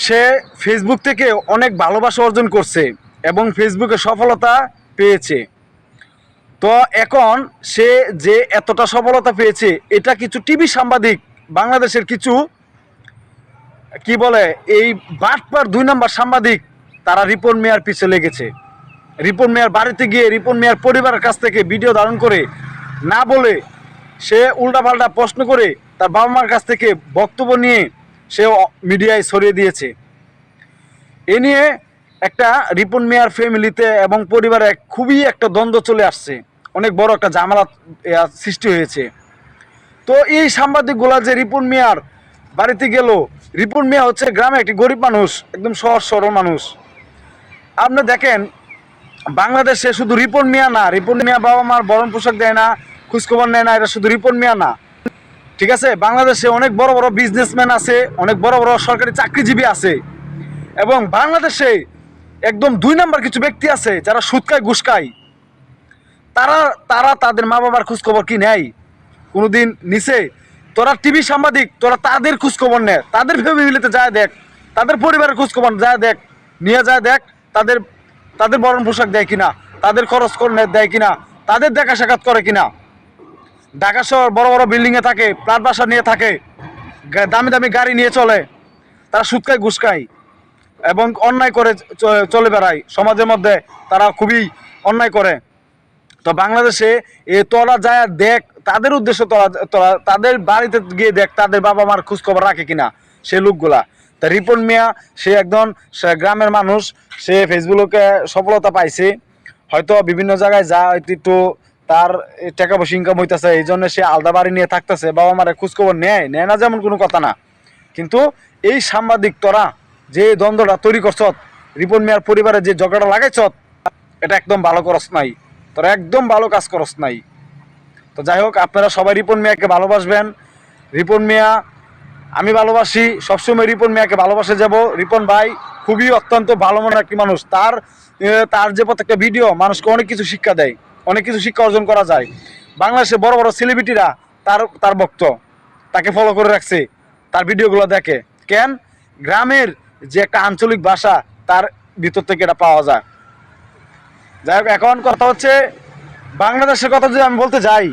সে Facebook থেকে অনেক ভালোবাসা অর্জন করছে এবং ফেসবুকে সফলতা পেয়েছে। তো এখন সে যে এতটা সফলতা পেয়েছে, এটা কিছু টিভি সাংবাদিক, বাংলাদেশের কিছু কি বলে এই বাটপার 2 নম্বর সাংবাদিক, তারা রিপন মিয়ার পিছে লেগেছে। রিপন মিয়ার বাড়িতে গিয়ে রিপন মিয়ার পরিবারের কাছ থেকে ভিডিও ধারণ করে না বলে সে উল্টাপাল্টা প্রশ্ন করে তার বাবা মার কাছ থেকে বক্তব্য নিয়ে সে মিডিয়ায় ছড়িয়ে দিয়েছে। এ নিয়ে একটা রিপন মিয়ার ফ্যামিলিতে এবং পরিবারে খুবই একটা দ্বন্দ্ব চলে আসছে, অনেক বড় একটা ঝামেলা সৃষ্টি হয়েছে। তো এই সাংবাদিকগুলা যে রিপন মিয়ার বাড়িতে গেল, রিপন মিয়া হচ্ছে গ্রামে একটি গরিব মানুষ, একদম সহজ সরল মানুষ। আপনি দেখেন বাংলাদেশে শুধু রিপন মিয়া না, রিপন মিয়া বাবা মার বরণ পোশাক দেয় না, খোঁজখবর নেয় না, এটা শুধু রিপন মিয়া না, ঠিক আছে? বাংলাদেশে অনেক বড় বড় বিজনেসম্যান আছে, অনেক বড় বড় সরকারি চাকরিজীবী আছে, এবং বাংলাদেশে একদম 2 নম্বর কিছু ব্যক্তি আছে যারা সুদ খায় ঘুষ খায়। তারা তারা তাদের মা বাবার খোঁজখবর কি নেয়? কোনোদিন নিছে? তোরা টিভি সাংবাদিক, তোরা তাদের খোঁজখবর নে, তাদের ফ্যামিলিতে যায় দেখ, তাদের পরিবারের খোঁজখবর যায় দেখ, নিয়ে যায় দেখ তাদের তাদের বরণ পোশাক দেয় কিনা, তাদের খরচ করে দেয় কিনা, তাদের দেখা সাক্ষাৎ করে কিনা। ঢাকা শহর বড় বড় বিল্ডিংয়ে থাকে, ফ্ল্যাট বাসা নিয়ে থাকে, দামি দামি গাড়ি নিয়ে চলে, তারা সুদ খায় ঘুষ খায় এবং অন্যায় করে চলে বেড়ায় সমাজের মধ্যে, তারা খুবই অন্যায় করে। তো বাংলাদেশে তোরা যায় দেখ, তাদের উদ্দেশ্য তোরা তোরা তাদের বাড়িতে গিয়ে দেখ তাদের বাবা মার খোঁজখবর রাখে কিনা সে লোকগুলা। তা রিপন মিয়া সে একজন গ্রামের মানুষ, সে ফেসবুকে সফলতা পাইছে, হয়তো বিভিন্ন জায়গায় যা একটু তার টাকা পয়সা ইনকাম হইতেছে, এই জন্য সে আলাদা বাড়ি নিয়ে থাকতেছে, বাবা মার খোঁজখবর নেয় নেয় না যেমন কোনো কথা না। কিন্তু এই সাংবাদিক তোরা যে দ্বন্দ্বটা তৈরি করছ, রিপন মিয়ার পরিবারে যে ঝগড়াটা লাগাইছ, এটা একদম ভালো করস নাই, তোরা একদম ভালো কাজ করস নাই। তো যাই হোক, আপনারা সবাই রিপন মিয়াকে ভালোবাসবেন। রিপন মিয়া আমি ভালোবাসি, সবসময় রিপন মিয়াকে ভালোবাসে যাব। রিপন ভাই খুবই অত্যন্ত ভালো মনের একটি মানুষ। তার যে প্রত্যেকটা ভিডিও মানুষকে অনেক কিছু শিক্ষা দেয়, অনেক কিছু শিক্ষা অর্জন করা যায়। বাংলাদেশে বড় বড় সেলিব্রিটিরা তার ভক্ত, তাকে ফলো করে রাখছে, তার ভিডিওগুলো দেখে। কেন? গ্রামের যে একটা আঞ্চলিক ভাষা তার ভিতর থেকে এটা পাওয়া যায়। যাই হোক, এখন কথা হচ্ছে বাংলাদেশের কথা যদি আমি বলতে যাই,